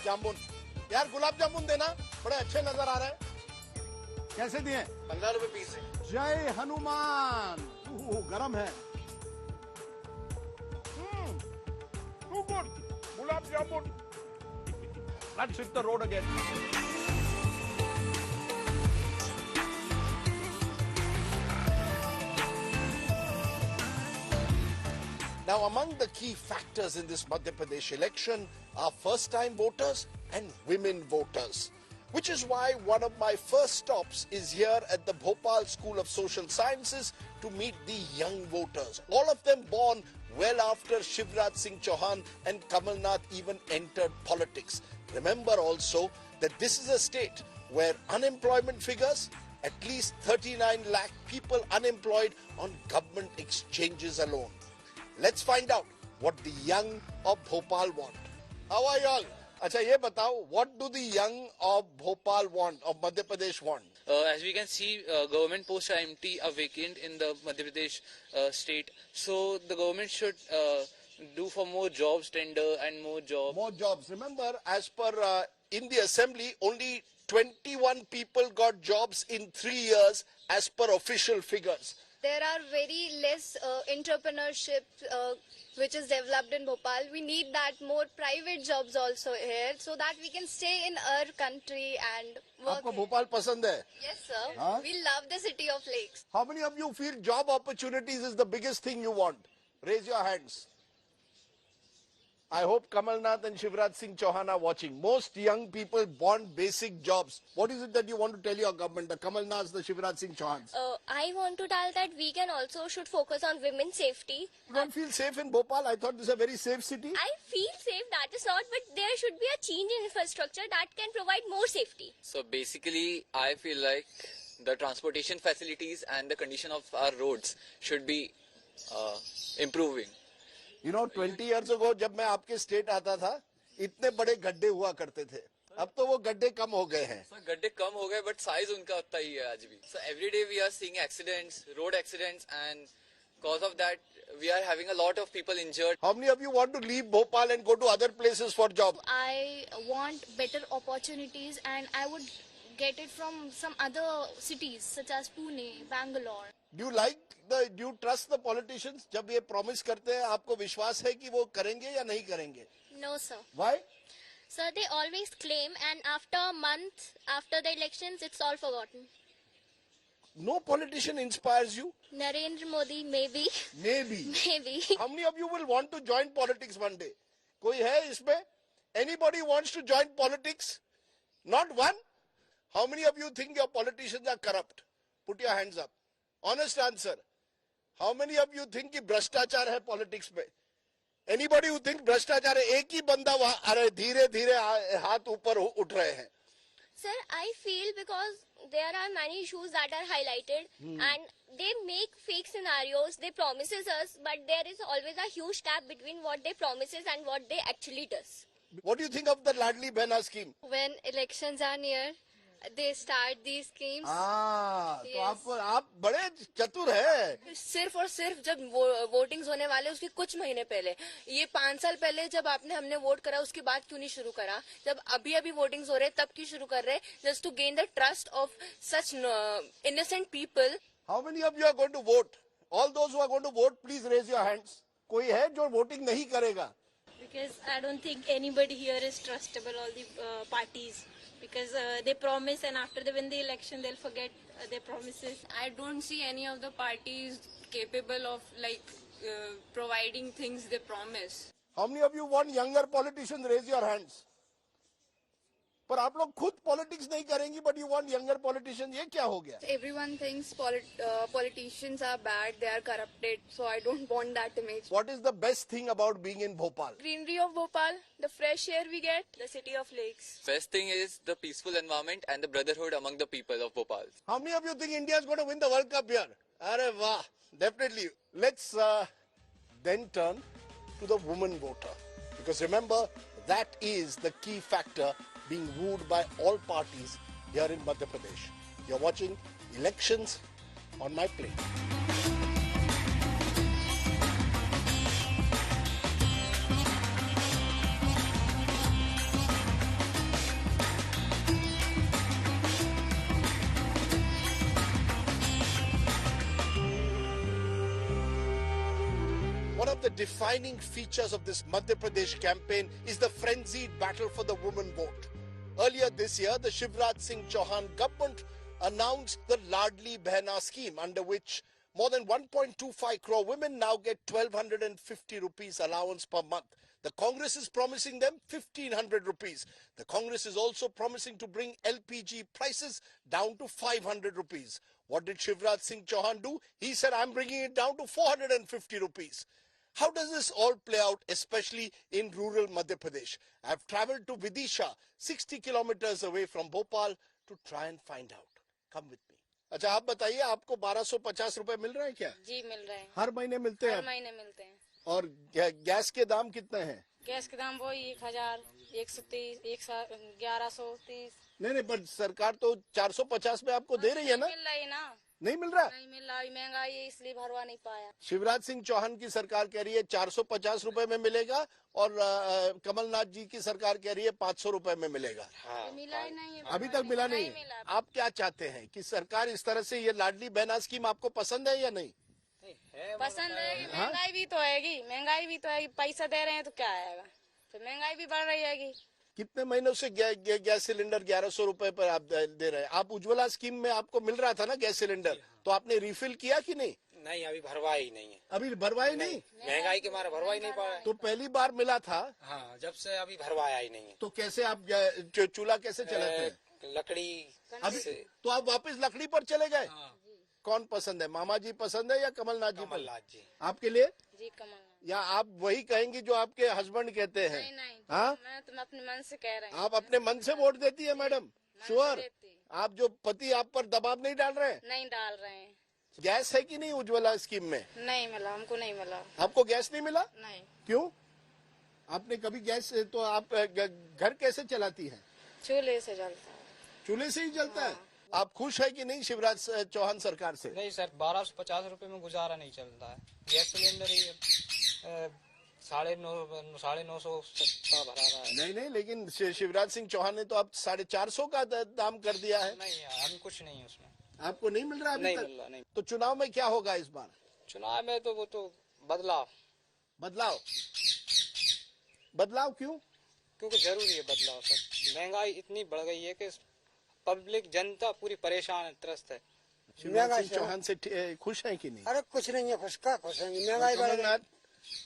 जामुन। यार गुलाब जामुन देना, बड़े अच्छे नजर आ रहे हैं। कैसे दिए? 15 रुपए पीस है। जय हनुमान। गरम है। Too good. Gulab jamun. Let's hit the road again. Now, among the key factors in this Madhya Pradesh election are first-time voters and women voters, which is why one of my first stops is here at the Bhopal School of Social Sciences to meet the young voters, all of them born well after Shivraj Singh Chauhan and Kamalnath even entered politics. Remember also that this is a state where unemployment figures, at least 39 lakh people unemployed on government exchanges alone. Let's find out what the young of Bhopal want. How are you all? अच्छा ये बताओ, what do the young of Bhopal want, of Madhya Pradesh want? As we can see, government posts are empty, are vacant in the Madhya Pradesh state. So the government should do for more jobs, tender and more jobs. More jobs. Remember, as per in the assembly, only 21 people got jobs in 3 years as per official figures. There are very less entrepreneurship which is developed in Bhopal. We need that more private jobs also here so that we can stay in our country and work. आपको भोपाल पसंद है? Yes, sir. Huh? We love the city of lakes. How many of you feel job opportunities is the biggest thing you want? Raise your hands. I hope Kamalnath and Shivraj Singh Chauhan are watching. Most young people want basic jobs. What is it that you want to tell your government, the Kamalnaths, the Shivraj Singh Chauhans? I want to tell that we can also should focus on women's safety. You don't feel safe in Bhopal? I thought this is a very safe city. I feel safe, that is not, but there should be a change in infrastructure that can provide more safety. So basically, I feel like the transportation facilities and the condition of our roads should be improving. You know, 20 years ago जब मैं आपके state आता था, इतने बड़े गड्ढे हुआ करते थे. अब तो वो गड्ढे कम हो गए हैं. So गड्ढे कम हो गए, but size उनका उतना ही है आज भी. So every day we are seeing accidents, road accidents, and cause of that we are having a lot of people injured. How many of you want to leave Bhopal and go to other places for job? I want better opportunities and I would get it from some other cities such as Pune, Bangalore. Do you trust the politicians? जब ये promise करते हैं, आपको विश्वास है कि वो करेंगे या नहीं करेंगे? No, sir. Why? Sir, they always claim, and after a month, after the elections, it's all forgotten. No politician inspires you? Narendra Modi, maybe. Maybe. Maybe. How many of you will want to join politics one day? कोई है इसमें? Anybody wants to join politics? Not one? How many of you think your politicians are corrupt? Put your hands up. Honest answer. How many of you think कि भ्रष्टाचार है politics में? Anybody who think भ्रष्टाचार है? एक ही बंदा वहां, अरे धीरे धीरे हाथ ऊपर उठ रहे हैं. Sir, I feel because there are many issues that are highlighted and they make fake scenarios, they promises us, but there is always a huge gap between what they promises and what they actually does. What do you think of the Ladli Behna scheme? When elections are near, they start these schemes. तो आप बड़े चतुर हैं. सिर्फ और सिर्फ जब votings होने वाले उसके कुछ महीने पहले, ये 5 साल पहले जब हमने वोट करा उसके बाद क्यों नहीं शुरू करा? जब अभी वोटिंग्स हो रहे तब क्यों शुरू कर रहे? Just to gain the trust of such innocent people. How many of you are going to vote? All those who are going to vote, please raise your hands. कोई है जो वोटिंग नहीं करेगा? Because I don't think anybody here is trustable, all the parties. Because they promise and after they win the election they'll forget their promises. I don't see any of the parties capable of providing things they promise. How many of you want younger politicians? Raise your hands. पर आप लोग खुद politics नहीं करेंगी, but you want younger politicians. ये क्या हो गया? Everyone thinks politicians are bad, they are corrupted, so I don't want that image. What is the best thing about being in Bhopal? Greenery of Bhopal, the fresh air we get, The city of lakes. Best thing is the peaceful environment and the brotherhood among the people of Bhopal. How many of you think India is going to win the World Cup here? अरे वाह, definitely. Let's then turn to the woman voter, because remember that is the key factor being wooed by all parties here in Madhya Pradesh. You're watching Elections on My Plate. the defining features of this Madhya Pradesh campaign is the frenzied battle for the woman vote. Earlier this year, the Shivraj Singh Chauhan government announced the Ladli Behna scheme, under which more than 1.25 crore women now get 1,250 rupees allowance per month. The Congress is promising them 1,500 rupees. The Congress is also promising to bring LPG prices down to 500 rupees. What did Shivraj Singh Chauhan do? He said, I'm bringing it down to 450 rupees. How does this all play out, especially in rural Madhya Pradesh? I've traveled to Vidisha, 60 kilometers away from Bhopal, to try and find out. Come with me. अच्छा, आप बताइए, आपको 1250 रुपए मिल रहे हैं क्या? जी मिल रहे हैं। हर महीने मिलते हैं? हर महीने मिलते हैं। और गैस के दाम कितने हैं? गैस के दाम वही 1,000, 130, 1130। नहीं, पर सरकार तो 450 में आपको दे रही है ना? मिल रही ना? नहीं मिल रहा? नहीं मिल रहा, महंगाई है इसलिए भरवा नहीं पाया। शिवराज सिंह चौहान की सरकार कह रही है 450 रुपए में मिलेगा, और कमलनाथ जी की सरकार कह रही है 500 रुपए में मिलेगा। हाँ, मिला ही नहीं है, अभी तक मिला नहीं है। आप क्या चाहते हैं कि सरकार इस तरह से ये लाडली बहना स्कीम आपको पसंद है या नहीं? पसंद है। महंगाई भी तो आएगी, महंगाई भी तो आएगी। पैसा दे रहे हैं तो क्या आएगा, तो महंगाई भी बढ़ रही है। कितने महीनों से गैस सिलेंडर 1100 रुपए पर आप दे रहे हैं? आप उज्ज्वला स्कीम में आपको मिल रहा था ना गैस सिलेंडर, तो आपने रिफिल किया कि नहीं? नहीं, अभी भरवाया ही नहीं है। अभी भरवाया नहीं? महंगाई के मारे भरवा ही नहीं पा रहा है। तो पहली बार मिला था? हाँ, जब से अभी भरवाया ही नहीं है। तो कैसे आप चूल्हा कैसे चलाते हैं? लकड़ी। अभी तो आप वापस लकड़ी पर चले गए? कौन पसंद है, मामा जी पसंद है या कमलनाथ जी? कमलनाथ जी। आपके लिए? जी कमलनाथ। या आप वही कहेंगे जो आपके हस्बैंड कहते हैं? नहीं, हाँ, मैं तो अपने मन से कह रहे हैं। आप अपने मन से वोट देती है मैडम? श्योर? आप जो पति आप पर दबाव नहीं डाल रहे हैं? नहीं डाल रहे हैं। गैस है कि नहीं उज्ज्वला स्कीम में? नहीं मिला, हमको नहीं मिला। आपको गैस नहीं मिला? नहीं। क्यों? आपने कभी गैस, तो आप घर कैसे चलाती है? चूल्हे से जलता है। चूल्हे से ही जलता है? आप खुश है कि नहीं शिवराज चौहान सरकार से? नहीं सर, 1250 रुपए में गुजारा नहीं चलता है। गैस सिलेंडर ही 950 का भरा रहा है। नहीं, लेकिन शिवराज सिंह चौहान ने तो अब 450 का दाम कर दिया है। नहीं, अभी कुछ नहीं है उसमें। आपको नहीं मिल रहा अभी तक? मिल रहा नहीं। तो चुनाव में क्या होगा इस बार? चुनाव में तो वो तो बदलाव क्यों? क्योंकि जरूरी है बदलाव सर। महंगाई इतनी बढ़ गई है कि पब्लिक जनता पूरी परेशान है, त्रस्त है। शिवराज सिंह चौहान से खुश है कि नहीं? अरे कुछ नहीं है, खुश है। महंगाई बढ़ गई।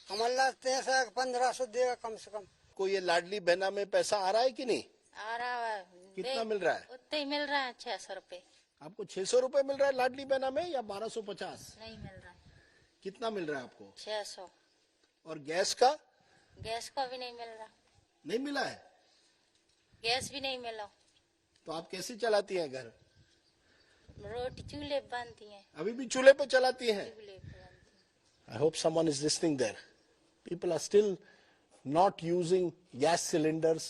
कमलनाथ 1500 देगा कम से कम। को ये लाडली बहना में पैसा आ रहा है कि नहीं? आ रहा है। कितना मिल रहा है? उतने ही मिल रहा है, 600 रुपए। आपको 600 रुपए मिल रहा है लाडली बहना में, या 1250? नहीं मिल रहा। कितना मिल रहा है आपको? 600। और गैस का? गैस का भी नहीं मिल रहा। नहीं मिला है? गैस भी नहीं मिला। तो आप कैसे चलाती हैं घर? रोटी चूल्हे बनती है। अभी भी चूल्हे पे चलाती हैं? I hope someone is listening there. People are still not using gas cylinders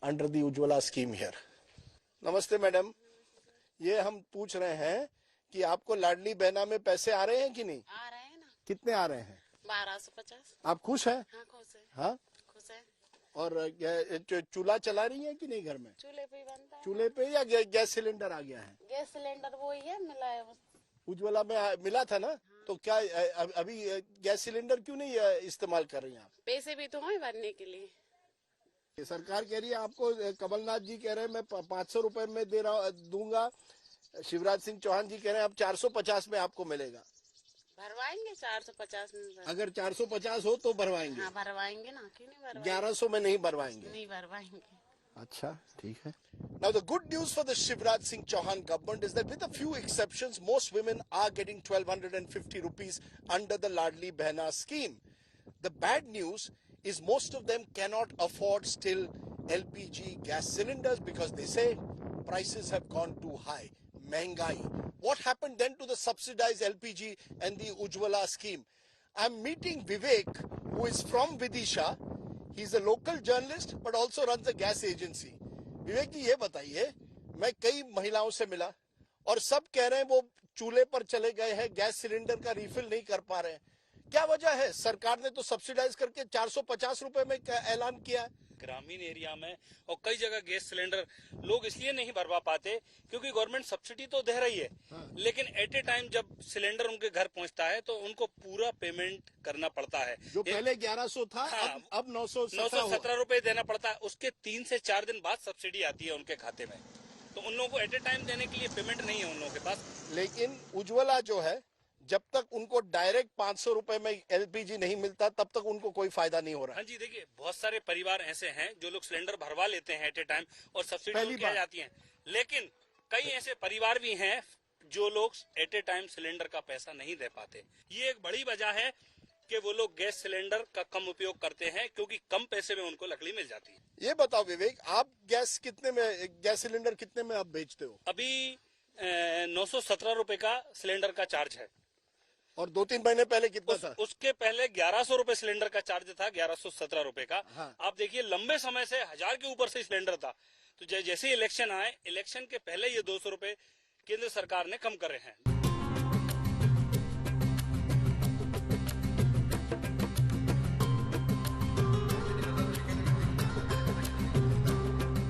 under the Ujjwala scheme here. नमस्ते मैडम, ये हम पूछ रहे हैं कि आपको लाडली बहना में पैसे आ रहे हैं कि नहीं? आ रहे हैं ना। कितने आ रहे हैं? 1250। आप खुश हैं? हाँ खुश है। हाँ, खुश है। और चूल्हा चला रही है कि नहीं घर में? चूल्हे पे ही बनता है। चूल्हे पे, या गैस सिलेंडर आ गया है? गैस सिलेंडर वो ही है, मिला है। उज्ज्वला में मिला था ना? तो क्या अभी गैस सिलेंडर क्यों नहीं इस्तेमाल कर रही हैं आप? पैसे भी तो हैं भरने के लिए। सरकार कह रही है आपको, कमलनाथ जी कह रहे हैं मैं 500 रुपए में दूंगा, शिवराज सिंह चौहान जी कह रहे हैं अब 450 में आपको मिलेगा। भरवाएंगे 450 में। अगर 450 हो तो भरवाएंगे? हाँ भरवाएंगे ना, क्यों नहीं भरवाएंगे? 1100 में नहीं भरवाएंगे? नहीं भरवाएंगे। अच्छा, ठीक है। Now the good news for the Shivraj Singh Chauhan government is that with a few exceptions, most women are getting 1250 rupees under the Ladli Behna scheme. The bad news is most of them cannot afford still LPG gas cylinders because they say prices have gone too high. Mehngai. What happened then to the subsidized LPG and the Ujjwala scheme? I'm meeting Vivek, who is from Vidisha. He's a local journalist but also runs a gas agency. विवेक जी, ये बताइए, मैं कई महिलाओं से मिला और सब कह रहे हैं वो चूल्हे पर चले गए हैं, गैस सिलेंडर का रिफिल नहीं कर पा रहे हैं। क्या वजह है? सरकार ने तो सब्सिडाइज करके 450 रुपए में ऐलान किया है। ग्रामीण एरिया में और कई जगह गैस सिलेंडर लोग इसलिए नहीं भरवा पाते क्योंकि गवर्नमेंट सब्सिडी तो दे रही है, लेकिन एट ए टाइम जब सिलेंडर उनके घर पहुंचता है तो उनको पूरा पेमेंट करना पड़ता है। जो पहले 1100 था, अब 917 रुपए देना पड़ता है। उसके 3 से 4 दिन बाद सब्सिडी आती है उनके खाते में, तो उन लोगों को एट ए टाइम देने के लिए पेमेंट नहीं है उन लोगों के पास। लेकिन उज्ज्वला जो है, जब तक उनको डायरेक्ट 500 रुपए में एलपीजी नहीं मिलता तब तक उनको कोई फायदा नहीं हो रहा। हाँ जी, देखिए बहुत सारे परिवार ऐसे हैं जो लोग सिलेंडर भरवा लेते हैं एट ए टाइम और सब्सिडी आ जाती है, लेकिन कई ऐसे परिवार भी हैं जो लोग एट ए टाइम सिलेंडर का पैसा नहीं दे पाते। ये एक बड़ी वजह है कि वो लोग गैस सिलेंडर का कम उपयोग करते हैं क्योंकि कम पैसे में उनको लकड़ी मिल जाती है। ये बताओ विवेक, आप गैस सिलेंडर कितने में आप बेचते हो? अभी 917 रुपए का सिलेंडर का चार्ज है। और 2-3 महीने पहले कितना था? उसके पहले 1100 रुपए सिलेंडर का चार्ज था, 1117 रुपए का। हाँ। आप देखिए लंबे समय से 1000 के ऊपर से सिलेंडर था, तो जैसे ही इलेक्शन आए, इलेक्शन के पहले ये 200 रुपए केंद्र सरकार ने कम करे हैं।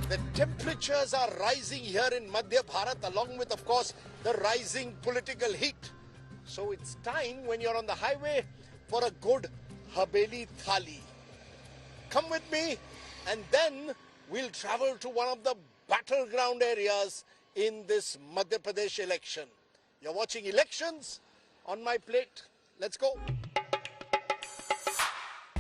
The temperatures are rising here in Madhya Bharat, along with, of course, the rising political heat. So it's time, when you're on the highway, for a good Habeli Thali. Come with me, and then we'll travel to one of the battleground areas in this Madhya Pradesh election. You're watching Elections on my plate. Let's go.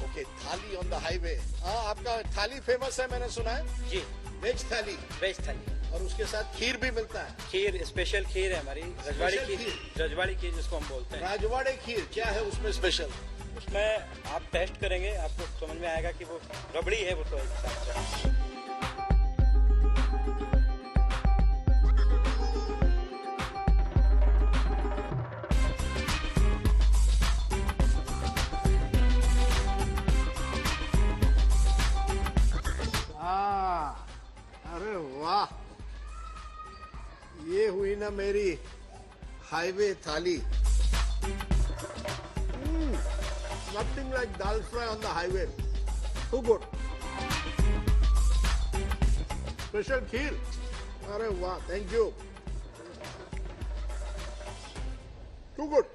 Okay, Thali on the highway. आपका थाली famous है, मैंने सुना है जी। Veg थाली। Veg थाली और उसके साथ खीर भी मिलता है। खीर स्पेशल खीर है हमारी, रजवाड़ी खीर। रजवाड़ी खीर जिसको हम बोलते हैं। राजवाड़ी खीर क्या है उसमें स्पेशल? उसमें आप टेस्ट करेंगे, आपको समझ में आएगा कि वो रबड़ी है, वो तो एक साथ। अरे वाह, ये हुई ना मेरी हाईवे थाली। Nothing like dal fry on the highway. Too good. Special kheer. अरे वाह, thank you. Too good.